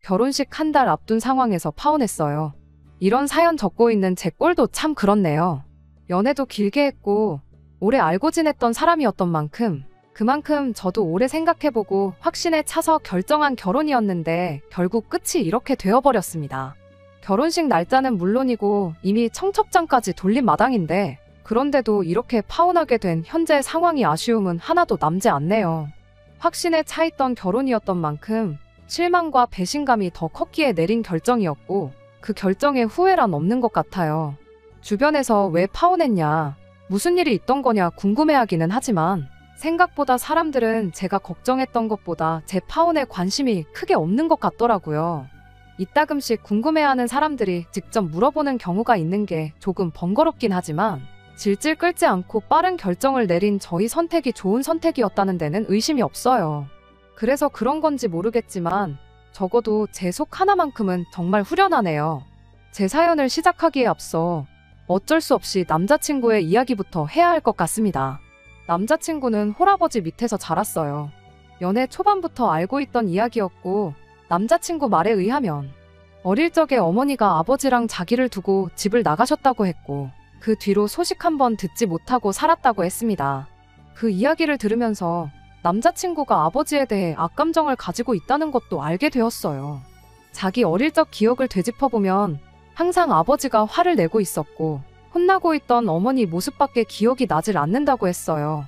결혼식 한 달 앞둔 상황에서 파혼했어요. 이런 사연 적고 있는 제 꼴도 참 그렇네요. 연애도 길게 했고 오래 알고 지냈던 사람이었던 만큼 그만큼 저도 오래 생각해보고 확신에 차서 결정한 결혼이었는데 결국 끝이 이렇게 되어버렸습니다. 결혼식 날짜는 물론이고 이미 청첩장까지 돌린 마당인데 그런데도 이렇게 파혼하게 된 현재 상황이 아쉬움은 하나도 남지 않네요. 확신에 차있던 결혼이었던 만큼 실망과 배신감이 더 컸기에 내린 결정이었고 그 결정에 후회란 없는 것 같아요. 주변에서 왜 파혼했냐, 무슨 일이 있던 거냐 궁금해하기는 하지만 생각보다 사람들은 제가 걱정했던 것보다 제 파혼에 관심이 크게 없는 것 같더라고요. 이따금씩 궁금해하는 사람들이 직접 물어보는 경우가 있는 게 조금 번거롭긴 하지만 질질 끌지 않고 빠른 결정을 내린 저희 선택이 좋은 선택이었다는 데는 의심이 없어요. 그래서 그런 건지 모르겠지만 적어도 제 속 하나만큼은 정말 후련하네요. 제 사연을 시작하기에 앞서 어쩔 수 없이 남자친구의 이야기부터 해야 할 것 같습니다. 남자친구는 홀아버지 밑에서 자랐어요. 연애 초반부터 알고 있던 이야기였고 남자친구 말에 의하면 어릴 적에 어머니가 아버지랑 자기를 두고 집을 나가셨다고 했고 그 뒤로 소식 한번 듣지 못하고 살았다고 했습니다. 그 이야기를 들으면서 남자친구가 아버지에 대해 악감정을 가지고 있다는 것도 알게 되었어요. 자기 어릴 적 기억을 되짚어보면 항상 아버지가 화를 내고 있었고 혼나고 있던 어머니 모습밖에 기억이 나질 않는다고 했어요.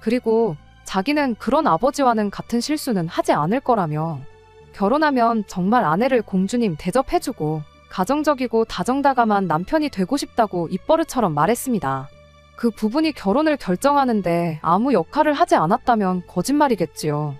그리고 자기는 그런 아버지와는 같은 실수는 하지 않을 거라며 결혼하면 정말 아내를 공주님 대접해주고 가정적이고 다정다감한 남편이 되고 싶다고 입버릇처럼 말했습니다. 그 부분이 결혼을 결정하는데 아무 역할을 하지 않았다면 거짓말이겠지요.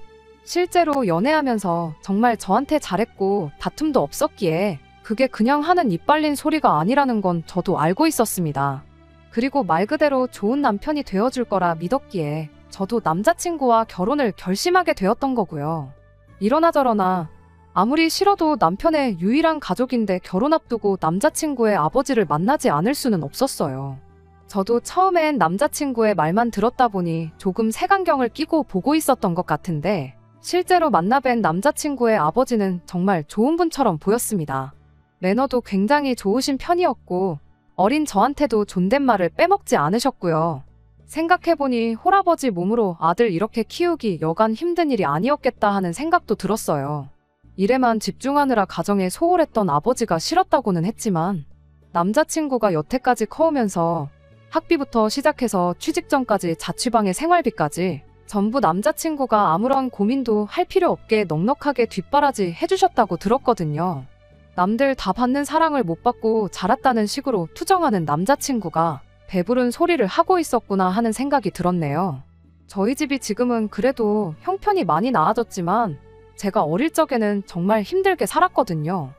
실제로 연애하면서 정말 저한테 잘했고 다툼도 없었기에 그게 그냥 하는 입 발린 소리가 아니라는 건 저도 알고 있었습니다. 그리고 말 그대로 좋은 남편이 되어줄 거라 믿었기에 저도 남자친구와 결혼을 결심하게 되었던 거고요. 이러나 저러나 아무리 싫어도 남편의 유일한 가족인데 결혼 앞두고 남자친구의 아버지를 만나지 않을 수는 없었어요. 저도 처음엔 남자친구의 말만 들었다 보니 조금 색안경을 끼고 보고 있었던 것 같은데 실제로 만나뵌 남자친구의 아버지는 정말 좋은 분처럼 보였습니다. 매너도 굉장히 좋으신 편이었고 어린 저한테도 존댓말을 빼먹지 않으셨고요. 생각해보니 홀아버지 몸으로 아들 이렇게 키우기 여간 힘든 일이 아니었겠다 하는 생각도 들었어요. 일에만 집중하느라 가정에 소홀했던 아버지가 싫었다고는 했지만 남자친구가 여태까지 커오면서 학비부터 시작해서 취직 전까지 자취방의 생활비까지 전부 남자친구가 아무런 고민도 할 필요 없게 넉넉하게 뒷바라지 해주셨다고 들었거든요. 남들 다 받는 사랑을 못 받고 자랐다는 식으로 투정하는 남자친구가 배부른 소리를 하고 있었구나 하는 생각이 들었네요. 저희 집이 지금은 그래도 형편이 많이 나아졌지만 제가 어릴 적에는 정말 힘들게 살았거든요.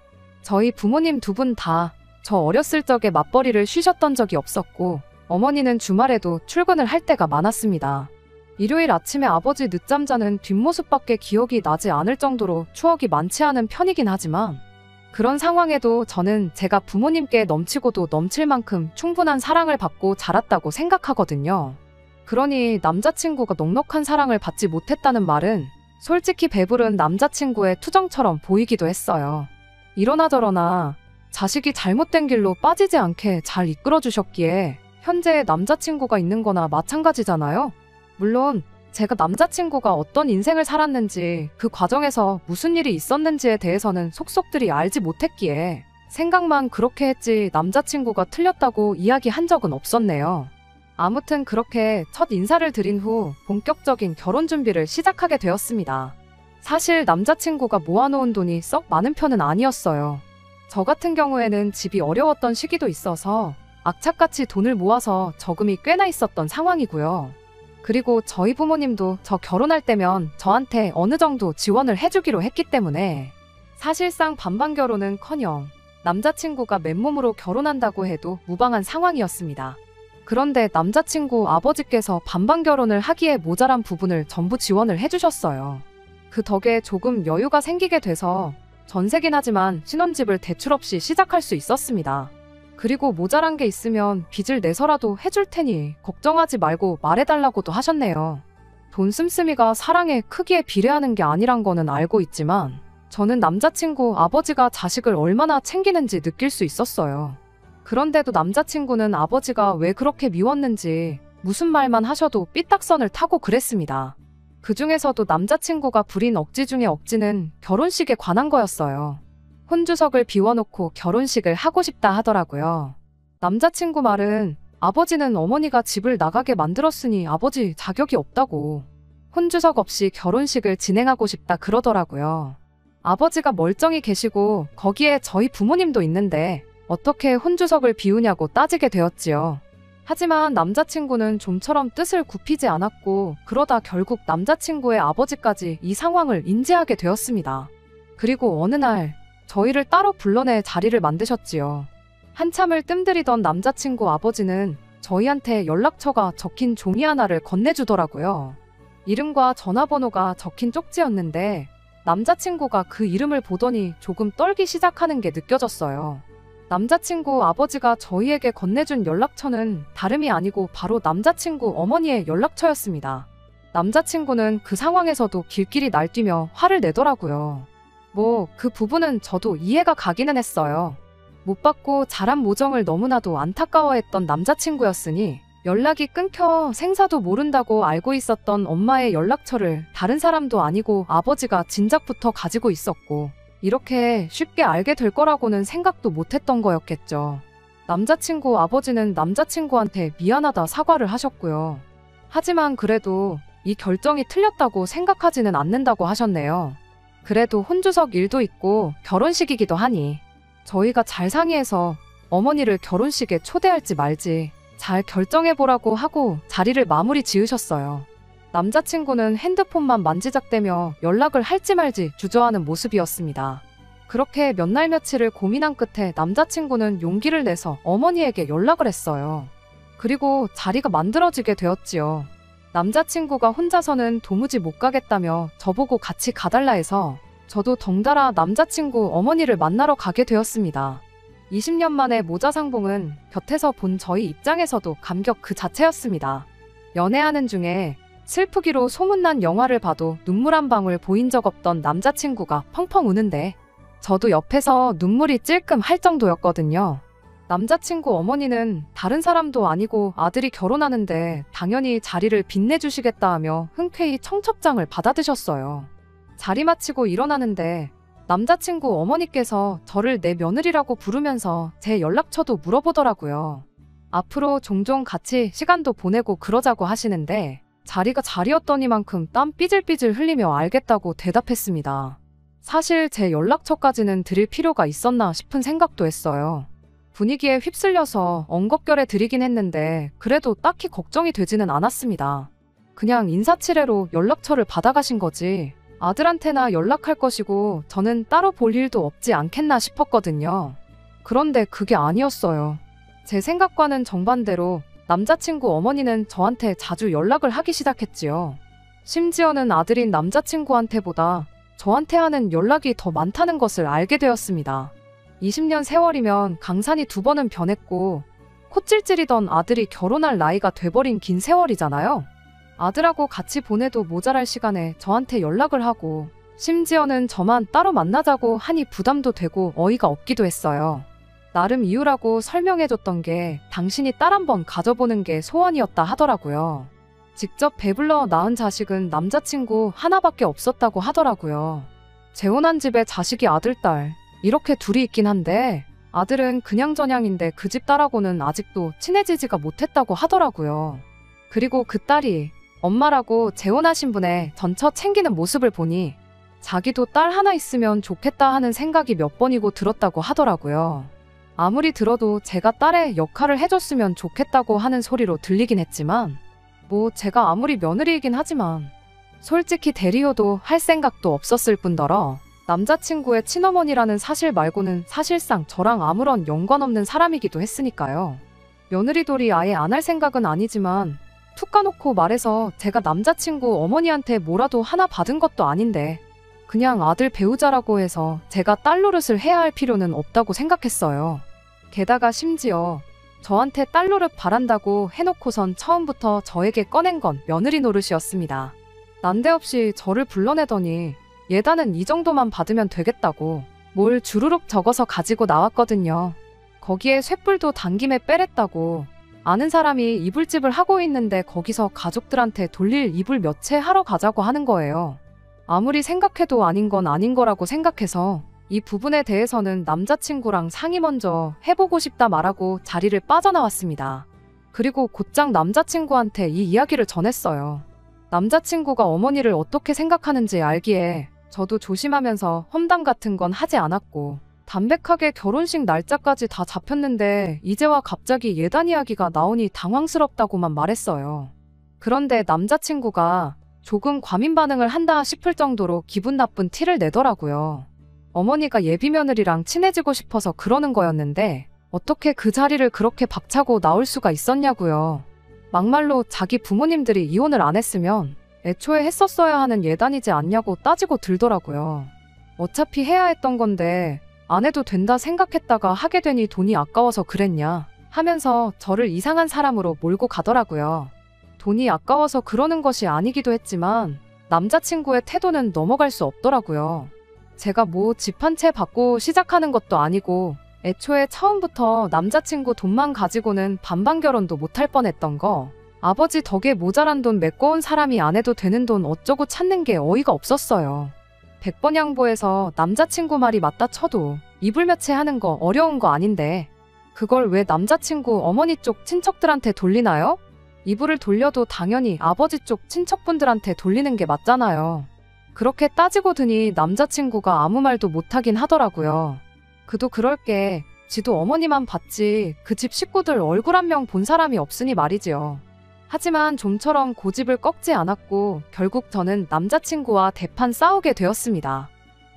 저희 부모님 두 분 다 저 어렸을 적에 맞벌이를 쉬셨던 적이 없었고 어머니는 주말에도 출근을 할 때가 많았습니다. 일요일 아침에 아버지 늦잠 자는 뒷모습밖에 기억이 나지 않을 정도로 추억이 많지 않은 편이긴 하지만 그런 상황에도 저는 제가 부모님께 넘치고도 넘칠 만큼 충분한 사랑을 받고 자랐다고 생각하거든요. 그러니 남자친구가 넉넉한 사랑을 받지 못했다는 말은 솔직히 배부른 남자친구의 투정처럼 보이기도 했어요. 이러나 저러나 자식이 잘못된 길로 빠지지 않게 잘 이끌어주셨기에 현재의 남자친구가 있는 거나 마찬가지잖아요. 물론 제가 남자친구가 어떤 인생을 살았는지 그 과정에서 무슨 일이 있었는지에 대해서는 속속들이 알지 못했기에 생각만 그렇게 했지 남자친구가 틀렸다고 이야기한 적은 없었네요. 아무튼 그렇게 첫 인사를 드린 후 본격적인 결혼 준비를 시작하게 되었습니다. 사실 남자친구가 모아놓은 돈이 썩 많은 편은 아니었어요. 저 같은 경우에는 집이 어려웠던 시기도 있어서 악착같이 돈을 모아서 저금이 꽤나 있었던 상황이고요. 그리고 저희 부모님도 저 결혼할 때면 저한테 어느 정도 지원을 해주기로 했기 때문에 사실상 반반 결혼은커녕 남자친구가 맨몸으로 결혼한다고 해도 무방한 상황이었습니다. 그런데 남자친구 아버지께서 반반 결혼을 하기에 모자란 부분을 전부 지원을 해주셨어요. 그 덕에 조금 여유가 생기게 돼서 전세긴 하지만 신혼집을 대출 없이 시작할 수 있었습니다. 그리고 모자란 게 있으면 빚을 내서라도 해줄 테니 걱정하지 말고 말해달라고도 하셨네요. 돈 씀씀이가 사랑의 크기에 비례하는 게 아니란 거는 알고 있지만 저는 남자친구 아버지가 자식을 얼마나 챙기는지 느낄 수 있었어요. 그런데도 남자친구는 아버지가 왜 그렇게 미웠는지 무슨 말만 하셔도 삐딱선을 타고 그랬습니다. 그 중에서도 남자친구가 부린 억지 중에 억지는 결혼식에 관한 거였어요. 혼주석을 비워놓고 결혼식을 하고 싶다 하더라고요. 남자친구 말은 아버지는 어머니가 집을 나가게 만들었으니 아버지 자격이 없다고. 혼주석 없이 결혼식을 진행하고 싶다 그러더라고요. 아버지가 멀쩡히 계시고 거기에 저희 부모님도 있는데 어떻게 혼주석을 비우냐고 따지게 되었지요. 하지만 남자친구는 좀처럼 뜻을 굽히지 않았고 그러다 결국 남자친구의 아버지까지 이 상황을 인지하게 되었습니다. 그리고 어느 날 저희를 따로 불러내 자리를 만드셨지요. 한참을 뜸들이던 남자친구 아버지는 저희한테 연락처가 적힌 종이 하나를 건네주더라고요. 이름과 전화번호가 적힌 쪽지였는데 남자친구가 그 이름을 보더니 조금 떨기 시작하는 게 느껴졌어요. 남자친구 아버지가 저희에게 건네준 연락처는 다름이 아니고 바로 남자친구 어머니의 연락처였습니다. 남자친구는 그 상황에서도 길길이 날뛰며 화를 내더라고요. 그 부분은 저도 이해가 가기는 했어요. 못 받고 자란 모정을 너무나도 안타까워했던 남자친구였으니 연락이 끊겨 생사도 모른다고 알고 있었던 엄마의 연락처를 다른 사람도 아니고 아버지가 진작부터 가지고 있었고 이렇게 쉽게 알게 될 거라고는 생각도 못했던 거였겠죠. 남자친구 아버지는 남자친구한테 미안하다 사과를 하셨고요. 하지만 그래도 이 결정이 틀렸다고 생각하지는 않는다고 하셨네요. 그래도 혼주석 일도 있고 결혼식이기도 하니 저희가 잘 상의해서 어머니를 결혼식에 초대할지 말지 잘 결정해보라고 하고 자리를 마무리 지으셨어요. 남자친구는 핸드폰만 만지작대며 연락을 할지 말지 주저하는 모습이었습니다. 그렇게 몇 날 며칠을 고민한 끝에 남자친구는 용기를 내서 어머니에게 연락을 했어요. 그리고 자리가 만들어지게 되었지요. 남자친구가 혼자서는 도무지 못 가겠다며 저보고 같이 가달라 해서 저도 덩달아 남자친구 어머니를 만나러 가게 되었습니다. 20년 만에 모자상봉은 곁에서 본 저희 입장에서도 감격 그 자체였습니다. 연애하는 중에 슬프기로 소문난 영화를 봐도 눈물 한 방울 보인 적 없던 남자친구가 펑펑 우는데 저도 옆에서 눈물이 찔끔 할 정도였거든요. 남자친구 어머니는 다른 사람도 아니고 아들이 결혼하는데 당연히 자리를 빛내주시겠다 하며 흔쾌히 청첩장을 받아드셨어요. 자리 마치고 일어나는데 남자친구 어머니께서 저를 내 며느리라고 부르면서 제 연락처도 물어보더라고요. 앞으로 종종 같이 시간도 보내고 그러자고 하시는데 자리가 자리였더니만큼 땀 삐질삐질 흘리며 알겠다고 대답했습니다. 사실 제 연락처까지는 드릴 필요가 있었나 싶은 생각도 했어요. 분위기에 휩쓸려서 엉겁결에 드리긴 했는데 그래도 딱히 걱정이 되지는 않았습니다. 그냥 인사치레로 연락처를 받아가신 거지 아들한테나 연락할 것이고 저는 따로 볼 일도 없지 않겠나 싶었거든요. 그런데 그게 아니었어요. 제 생각과는 정반대로 남자친구 어머니는 저한테 자주 연락을 하기 시작했지요. 심지어는 아들인 남자친구한테보다 저한테 하는 연락이 더 많다는 것을 알게 되었습니다. 20년 세월이면 강산이 2번은 변했고 콧질질이던 아들이 결혼할 나이가 돼버린 긴 세월이잖아요. 아들하고 같이 보내도 모자랄 시간에 저한테 연락을 하고 심지어는 저만 따로 만나자고 하니 부담도 되고 어이가 없기도 했어요. 나름 이유라고 설명해줬던 게 당신이 딸 한번 가져보는 게 소원이었다 하더라고요. 직접 배불러 낳은 자식은 남자친구 하나밖에 없었다고 하더라고요. 재혼한 집에 자식이 아들, 딸 이렇게 둘이 있긴 한데 아들은 그냥저냥인데 그 집 딸하고는 아직도 친해지지가 못했다고 하더라고요. 그리고 그 딸이 엄마라고 재혼하신 분의 전처 챙기는 모습을 보니 자기도 딸 하나 있으면 좋겠다 하는 생각이 몇 번이고 들었다고 하더라고요. 아무리 들어도 제가 딸의 역할을 해줬으면 좋겠다고 하는 소리로 들리긴 했지만 제가 아무리 며느리이긴 하지만 솔직히 대리효도 할 생각도 없었을 뿐더러 남자친구의 친어머니라는 사실 말고는 사실상 저랑 아무런 연관없는 사람이기도 했으니까요. 며느리돌이 아예 안 할 생각은 아니지만 툭 까놓고 말해서 제가 남자친구 어머니한테 뭐라도 하나 받은 것도 아닌데 그냥 아들 배우자라고 해서 제가 딸 노릇을 해야 할 필요는 없다고 생각했어요. 게다가 심지어 저한테 딸 노릇 바란다고 해놓고선 처음부터 저에게 꺼낸 건 며느리 노릇이었습니다. 난데없이 저를 불러내더니 예단은 이 정도만 받으면 되겠다고 뭘 주르륵 적어서 가지고 나왔거든요. 거기에 쇳불도 당김에 빼랬다고. 아는 사람이 이불집을 하고 있는데 거기서 가족들한테 돌릴 이불 몇 채 하러 가자고 하는 거예요. 아무리 생각해도 아닌 건 아닌 거라고 생각해서 이 부분에 대해서는 남자친구랑 상의 먼저 해보고 싶다 말하고 자리를 빠져나왔습니다. 그리고 곧장 남자친구한테 이 이야기를 전했어요. 남자친구가 어머니를 어떻게 생각하는지 알기에 저도 조심하면서 험담 같은 건 하지 않았고 담백하게 결혼식 날짜까지 다 잡혔는데 이제와 갑자기 예단 이야기가 나오니 당황스럽다고만 말했어요. 그런데 남자친구가 조금 과민 반응을 한다 싶을 정도로 기분 나쁜 티를 내더라고요. 어머니가 예비 며느리랑 친해지고 싶어서 그러는 거였는데 어떻게 그 자리를 그렇게 박차고 나올 수가 있었냐고요. 막말로 자기 부모님들이 이혼을 안 했으면 애초에 했었어야 하는 예단이지 않냐고 따지고 들더라고요. 어차피 해야 했던 건데 안 해도 된다 생각했다가 하게 되니 돈이 아까워서 그랬냐 하면서 저를 이상한 사람으로 몰고 가더라고요. 돈이 아까워서 그러는 것이 아니기도 했지만 남자친구의 태도는 넘어갈 수 없더라고요. 제가 뭐 집 한 채 받고 시작하는 것도 아니고 애초에 처음부터 남자친구 돈만 가지고는 반반 결혼도 못할 뻔했던 거, 아버지 덕에 모자란 돈 메꿔온 사람이 안 해도 되는 돈 어쩌고 찾는 게 어이가 없었어요. 100번 양보해서 남자친구 말이 맞다 쳐도 이불 몇 채 하는 거 어려운 거 아닌데 그걸 왜 남자친구 어머니 쪽 친척들한테 돌리나요? 이불을 돌려도 당연히 아버지 쪽 친척분들한테 돌리는 게 맞잖아요. 그렇게 따지고 드니 남자친구가 아무 말도 못하긴 하더라고요. 그도 그럴 게 지도 어머니만 봤지 그 집 식구들 얼굴 한 명 본 사람이 없으니 말이지요. 하지만 좀처럼 고집을 꺾지 않았고 결국 저는 남자친구와 대판 싸우게 되었습니다.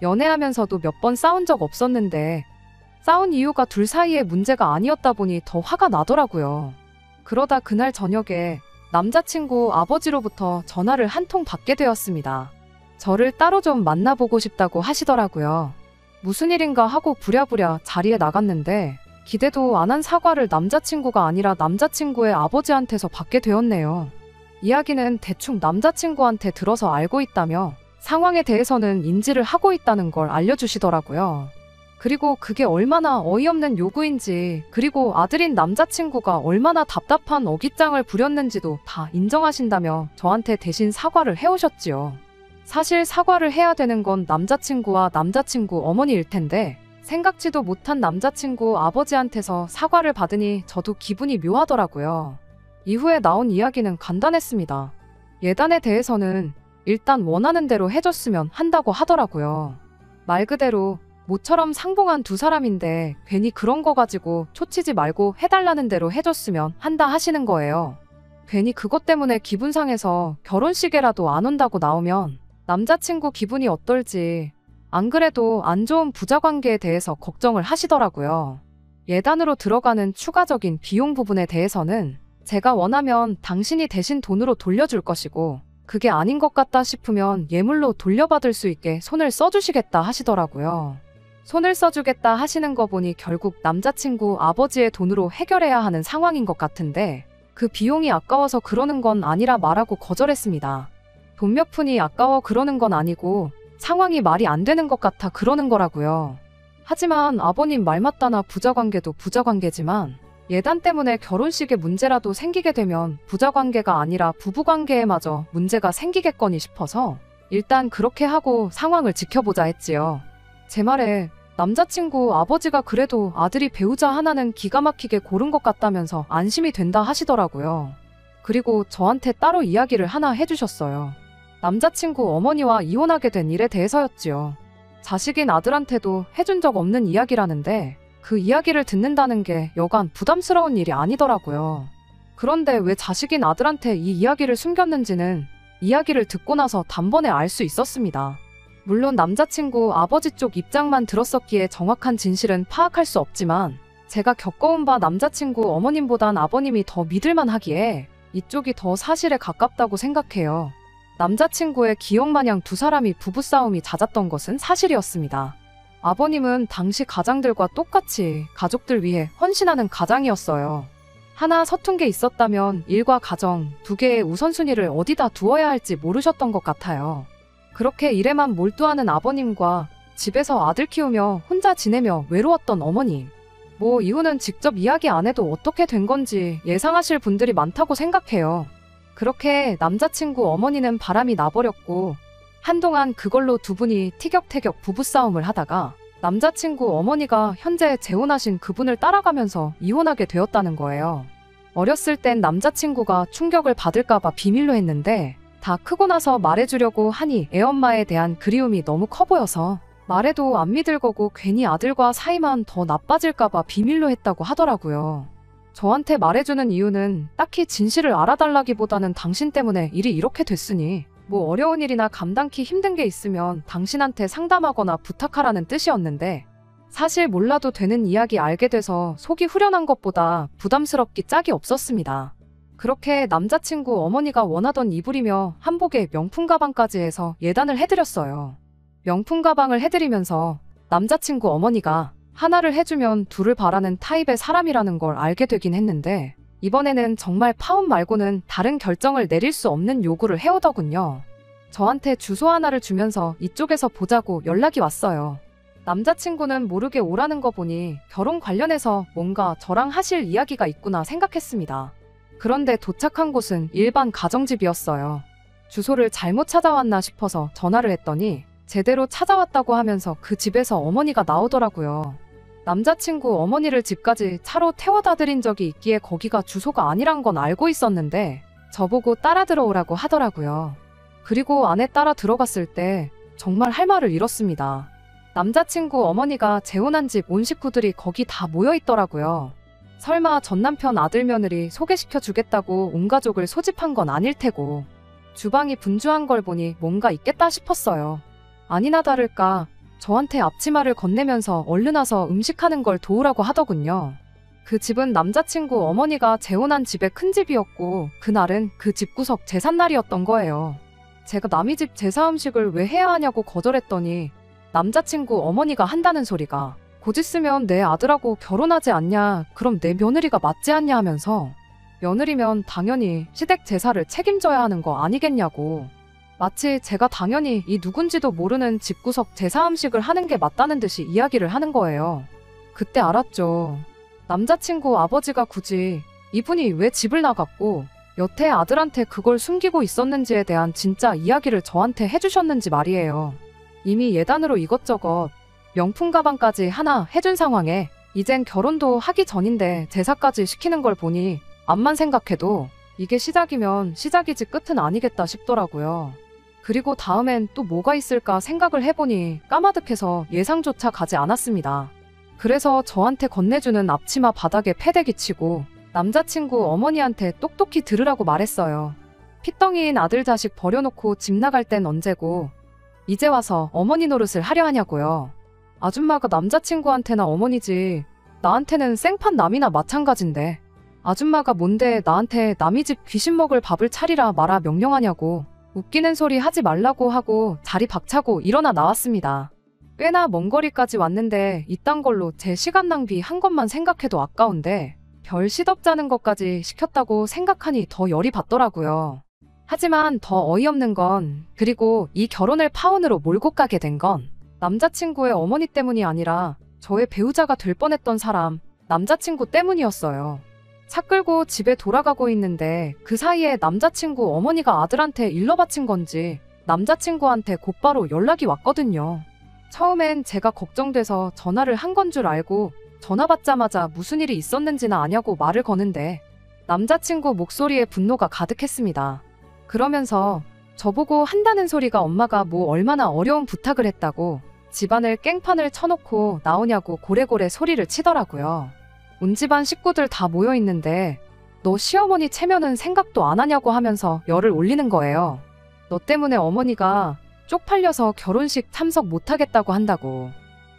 연애하면서도 몇 번 싸운 적 없었는데 싸운 이유가 둘 사이의 문제가 아니었다 보니 더 화가 나더라고요. 그러다 그날 저녁에 남자친구 아버지로부터 전화를 한 통 받게 되었습니다. 저를 따로 좀 만나보고 싶다고 하시더라고요. 무슨 일인가 하고 부랴부랴 자리에 나갔는데 기대도 안 한 사과를 남자친구가 아니라 남자친구의 아버지한테서 받게 되었네요. 이야기는 대충 남자친구한테 들어서 알고 있다며 상황에 대해서는 인지를 하고 있다는 걸 알려주시더라고요. 그리고 그게 얼마나 어이없는 요구인지, 그리고 아들인 남자친구가 얼마나 답답한 어깃장을 부렸는지도 다 인정하신다며 저한테 대신 사과를 해오셨지요. 사실 사과를 해야 되는 건 남자친구와 남자친구 어머니일 텐데 생각지도 못한 남자친구 아버지한테서 사과를 받으니 저도 기분이 묘하더라고요. 이후에 나온 이야기는 간단했습니다. 예단에 대해서는 일단 원하는 대로 해줬으면 한다고 하더라고요. 말 그대로 모처럼 상봉한 두 사람인데 괜히 그런 거 가지고 초치지 말고 해달라는 대로 해줬으면 한다 하시는 거예요. 괜히 그것 때문에 기분 상해서 결혼식에라도 안 온다고 나오면 남자친구 기분이 어떨지, 안 그래도 안 좋은 부자관계에 대해서 걱정을 하시더라고요. 예단으로 들어가는 추가적인 비용 부분에 대해서는 제가 원하면 당신이 대신 돈으로 돌려줄 것이고 그게 아닌 것 같다 싶으면 예물로 돌려받을 수 있게 손을 써주시겠다 하시더라고요. 손을 써주겠다 하시는 거 보니 결국 남자친구 아버지의 돈으로 해결해야 하는 상황인 것 같은데 그 비용이 아까워서 그러는 건 아니라 말하고 거절했습니다. 돈 몇 푼이 아까워 그러는 건 아니고 상황이 말이 안 되는 것 같아 그러는 거라고요. 하지만 아버님 말 맞다나 부자관계도 부자관계지만 예단 때문에 결혼식에 문제라도 생기게 되면 부자관계가 아니라 부부관계에마저 문제가 생기겠거니 싶어서 일단 그렇게 하고 상황을 지켜보자 했지요. 제 말에 남자친구 아버지가 그래도 아들이 배우자 하나는 기가 막히게 고른 것 같다면서 안심이 된다 하시더라고요. 그리고 저한테 따로 이야기를 하나 해주셨어요. 남자친구 어머니와 이혼하게 된 일에 대해서였지요. 자식인 아들한테도 해준 적 없는 이야기라는데 그 이야기를 듣는다는 게 여간 부담스러운 일이 아니더라고요. 그런데 왜 자식인 아들한테 이 이야기를 숨겼는지는 이야기를 듣고 나서 단번에 알 수 있었습니다. 물론 남자친구 아버지 쪽 입장만 들었었기에 정확한 진실은 파악할 수 없지만 제가 겪어온 바 남자친구 어머님보단 아버님이 더 믿을만 하기에 이쪽이 더 사실에 가깝다고 생각해요. 남자친구의 기억마냥 두 사람이 부부싸움이 잦았던 것은 사실이었습니다. 아버님은 당시 가장들과 똑같이 가족들 위해 헌신하는 가장이었어요. 하나 서툰 게 있었다면 일과 가정 두 개의 우선순위를 어디다 두어야 할지 모르셨던 것 같아요. 그렇게 일에만 몰두하는 아버님과 집에서 아들 키우며 혼자 지내며 외로웠던 어머님. 뭐 이유는 직접 이야기 안 해도 어떻게 된 건지 예상하실 분들이 많다고 생각해요. 그렇게 남자친구 어머니는 바람이 나버렸고 한동안 그걸로 두 분이 티격태격 부부싸움을 하다가 남자친구 어머니가 현재 재혼하신 그분을 따라가면서 이혼하게 되었다는 거예요. 어렸을 땐 남자친구가 충격을 받을까봐 비밀로 했는데 다 크고 나서 말해주려고 하니 애엄마에 대한 그리움이 너무 커 보여서 말해도 안 믿을 거고 괜히 아들과 사이만 더 나빠질까봐 비밀로 했다고 하더라고요. 저한테 말해주는 이유는 딱히 진실을 알아달라기보다는 당신 때문에 일이 이렇게 됐으니 뭐 어려운 일이나 감당키 힘든 게 있으면 당신한테 상담하거나 부탁하라는 뜻이었는데 사실 몰라도 되는 이야기 알게 돼서 속이 후련한 것보다 부담스럽기 짝이 없었습니다. 그렇게 남자친구 어머니가 원하던 이불이며 한복에 명품 가방까지 해서 예단을 해드렸어요. 명품 가방을 해드리면서 남자친구 어머니가 하나를 해주면 둘을 바라는 타입의 사람이라는 걸 알게 되긴 했는데 이번에는 정말 파혼 말고는 다른 결정을 내릴 수 없는 요구를 해오더군요. 저한테 주소 하나를 주면서 이쪽에서 보자고 연락이 왔어요. 남자친구는 모르게 오라는 거 보니 결혼 관련해서 뭔가 저랑 하실 이야기가 있구나 생각했습니다. 그런데 도착한 곳은 일반 가정집이었어요. 주소를 잘못 찾아왔나 싶어서 전화를 했더니 제대로 찾아왔다고 하면서 그 집에서 어머니가 나오더라고요. 남자친구 어머니를 집까지 차로 태워다 드린 적이 있기에 거기가 주소가 아니란 건 알고 있었는데 저보고 따라 들어오라고 하더라고요. 그리고 안에 따라 들어갔을 때 정말 할 말을 잃었습니다. 남자친구 어머니가 재혼한 집 온 식구들이 거기 다 모여 있더라고요. 설마 전남편 아들 며느리 소개시켜 주겠다고 온 가족을 소집한 건 아닐 테고 주방이 분주한 걸 보니 뭔가 있겠다 싶었어요. 아니나 다를까 저한테 앞치마를 건네면서 얼른 와서 음식하는 걸 도우라고 하더군요. 그 집은 남자친구 어머니가 재혼한 집의 큰 집이었고 그날은 그 집구석 제삿날이었던 거예요. 제가 남의 집 제사 음식을 왜 해야 하냐고 거절했더니 남자친구 어머니가 한다는 소리가 곧 있으면 내 아들하고 결혼하지 않냐, 그럼 내 며느리가 맞지 않냐 하면서 며느리면 당연히 시댁 제사를 책임져야 하는 거 아니겠냐고 마치 제가 당연히 이 누군지도 모르는 집구석 제사 음식을 하는 게 맞다는 듯이 이야기를 하는 거예요. 그때 알았죠. 남자친구 아버지가 굳이 이분이 왜 집을 나갔고 여태 아들한테 그걸 숨기고 있었는지에 대한 진짜 이야기를 저한테 해주셨는지 말이에요. 이미 예단으로 이것저것 명품 가방까지 하나 해준 상황에 이젠 결혼도 하기 전인데 제사까지 시키는 걸 보니 암만 생각해도 이게 시작이면 시작이지 끝은 아니겠다 싶더라고요. 그리고 다음엔 또 뭐가 있을까 생각을 해보니 까마득해서 예상조차 가지 않았습니다. 그래서 저한테 건네주는 앞치마 바닥에 패대기 치고 남자친구 어머니한테 똑똑히 들으라고 말했어요. 핏덩이인 아들 자식 버려놓고 집 나갈 땐 언제고 이제 와서 어머니 노릇을 하려 하냐고요. 아줌마가 남자친구한테나 어머니지 나한테는 생판 남이나 마찬가지인데 아줌마가 뭔데 나한테 남이 집 귀신 먹을 밥을 차리라 마라 명령하냐고 웃기는 소리 하지 말라고 하고 자리 박차고 일어나 나왔습니다. 꽤나 먼 거리까지 왔는데 이딴 걸로 제 시간 낭비한 것만 생각해도 아까운데 별 시덥잖은 것까지 시켰다고 생각하니 더 열이 받더라고요. 하지만 더 어이없는 건 그리고 이 결혼을 파혼으로 몰고 가게 된 건 남자친구의 어머니 때문이 아니라 저의 배우자가 될 뻔했던 사람 남자친구 때문이었어요. 차 끌고 집에 돌아가고 있는데 그 사이에 남자친구 어머니가 아들한테 일러 바친 건지 남자친구한테 곧바로 연락이 왔거든요. 처음엔 제가 걱정돼서 전화를 한 건 줄 알고 전화 받자마자 무슨 일이 있었는지나 아냐고 말을 거는데 남자친구 목소리에 분노가 가득했습니다. 그러면서 저보고 한다는 소리가 엄마가 뭐 얼마나 어려운 부탁을 했다고 집안을 깽판을 쳐놓고 나오냐고 고래고래 소리를 치더라고요. 온 집안 식구들 다 모여있는데 너 시어머니 체면은 생각도 안 하냐고 하면서 열을 올리는 거예요. 너 때문에 어머니가 쪽팔려서 결혼식 참석 못하겠다고 한다고.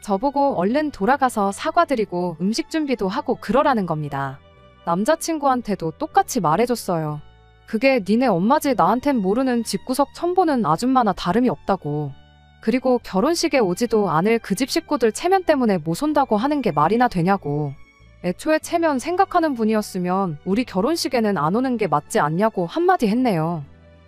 저보고 얼른 돌아가서 사과드리고 음식 준비도 하고 그러라는 겁니다. 남자친구한테도 똑같이 말해줬어요. 그게 니네 엄마지 나한텐 모르는 집구석 첨보는 아줌마나 다름이 없다고. 그리고 결혼식에 오지도 않을 그 집 식구들 체면 때문에 못 온다고 하는 게 말이나 되냐고. 애초에 체면 생각하는 분이었으면 우리 결혼식에는 안 오는 게 맞지 않냐고 한마디 했네요.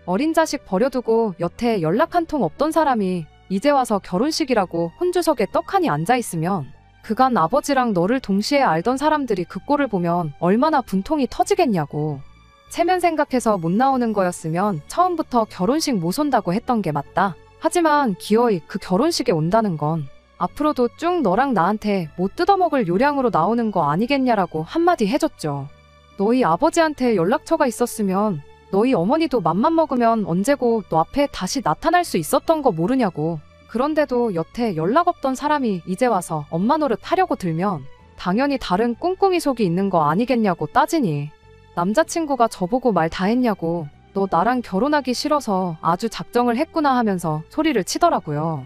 어린 자식 버려두고 여태 연락 한 통 없던 사람이 이제 와서 결혼식이라고 혼주석에 떡하니 앉아있으면 그간 아버지랑 너를 동시에 알던 사람들이 그 꼴을 보면 얼마나 분통이 터지겠냐고. 체면 생각해서 못 나오는 거였으면 처음부터 결혼식 못 온다고 했던 게 맞다. 하지만 기어이 그 결혼식에 온다는 건 앞으로도 쭉 너랑 나한테 못 뜯어먹을 요량으로 나오는 거 아니겠냐라고 한마디 해줬죠. 너희 아버지한테 연락처가 있었으면 너희 어머니도 맘만 먹으면 언제고 너 앞에 다시 나타날 수 있었던 거 모르냐고. 그런데도 여태 연락 없던 사람이 이제 와서 엄마 노릇 하려고 들면 당연히 다른 꿍꿍이 속이 있는 거 아니겠냐고 따지니 남자친구가 저보고 말 다 했냐고 너 나랑 결혼하기 싫어서 아주 작정을 했구나 하면서 소리를 치더라고요.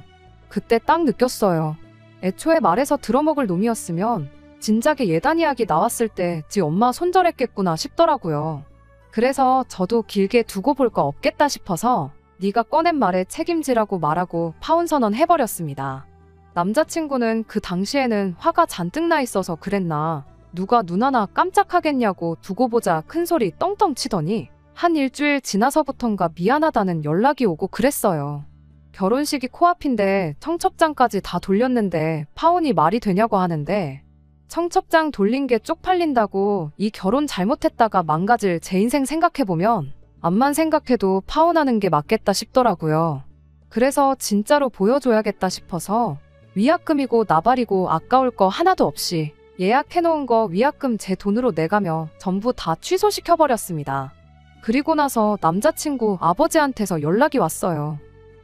그때 딱 느꼈어요. 애초에 말해서 들어먹을 놈이었으면 진작에 예단 이야기 나왔을 때 지 엄마 손절했겠구나 싶더라고요. 그래서 저도 길게 두고 볼 거 없겠다 싶어서 네가 꺼낸 말에 책임지라고 말하고 파혼 선언 해버렸습니다. 남자친구는 그 당시에는 화가 잔뜩 나 있어서 그랬나 누가 눈 하나 깜짝하겠냐고 두고 보자 큰 소리 떵떵 치더니 한 일주일 지나서부턴가 미안하다는 연락이 오고 그랬어요. 결혼식이 코앞인데 청첩장까지 다 돌렸는데 파혼이 말이 되냐고 하는데 청첩장 돌린 게 쪽팔린다고 이 결혼 잘못했다가 망가질 제 인생 생각해보면 암만 생각해도 파혼하는 게 맞겠다 싶더라고요. 그래서 진짜로 보여줘야겠다 싶어서 위약금이고 나발이고 아까울 거 하나도 없이 예약해놓은 거 위약금 제 돈으로 내가며 전부 다 취소시켜버렸습니다. 그리고 나서 남자친구 아버지한테서 연락이 왔어요.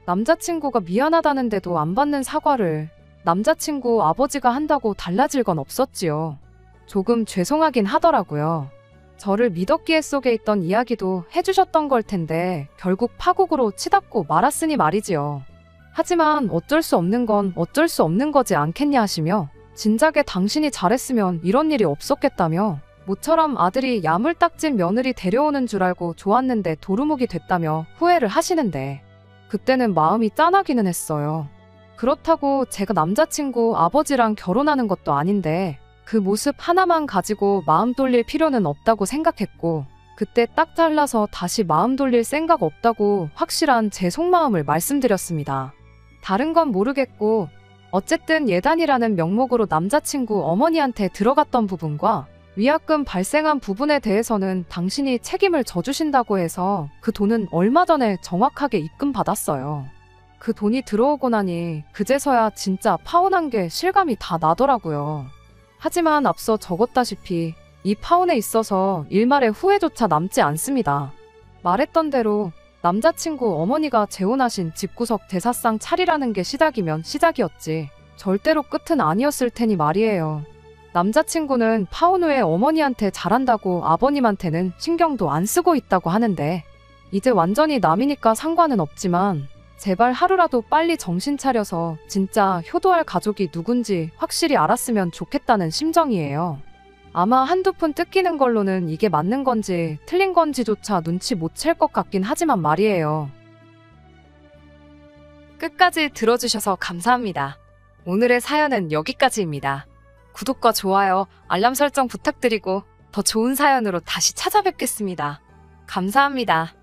남자친구가 미안하다는데도 안 받는 사과를 남자친구 아버지가 한다고 달라질 건 없었지요. 조금 죄송하긴 하더라고요. 저를 미덕기에 속에 있던 이야기도 해주셨던 걸 텐데 결국 파국으로 치닫고 말았으니 말이지요. 하지만 어쩔 수 없는 건 어쩔 수 없는 거지 않겠냐 하시며 진작에 당신이 잘했으면 이런 일이 없었겠다며 모처럼 아들이 야물딱진 며느리 데려오는 줄 알고 좋았는데 도루묵이 됐다며 후회를 하시는데 그때는 마음이 짠하기는 했어요. 그렇다고 제가 남자친구 아버지랑 결혼하는 것도 아닌데 그 모습 하나만 가지고 마음 돌릴 필요는 없다고 생각했고 그때 딱 잘라서 다시 마음 돌릴 생각 없다고 확실한 제 속마음을 말씀드렸습니다. 다른 건 모르겠고 어쨌든 예단이라는 명목으로 남자친구 어머니한테 들어갔던 부분과 위약금 발생한 부분에 대해서는 당신이 책임을 져주신다고 해서 그 돈은 얼마 전에 정확하게 입금받았어요. 그 돈이 들어오고 나니 그제서야 진짜 파혼한 게 실감이 다 나더라고요. 하지만 앞서 적었다시피 이 파혼에 있어서 일말의 후회조차 남지 않습니다. 말했던 대로 남자친구 어머니가 재혼하신 집구석 대사상 차리라는 게 시작이면 시작이었지 절대로 끝은 아니었을 테니 말이에요. 남자친구는 파혼 후에 어머니한테 잘한다고 아버님한테는 신경도 안 쓰고 있다고 하는데 이제 완전히 남이니까 상관은 없지만 제발 하루라도 빨리 정신 차려서 진짜 효도할 가족이 누군지 확실히 알았으면 좋겠다는 심정이에요. 아마 한두 푼 뜯기는 걸로는 이게 맞는 건지 틀린 건지조차 눈치 못 챌 것 같긴 하지만 말이에요. 끝까지 들어주셔서 감사합니다. 오늘의 사연은 여기까지입니다. 구독과 좋아요, 알람 설정 부탁드리고 더 좋은 사연으로 다시 찾아뵙겠습니다. 감사합니다.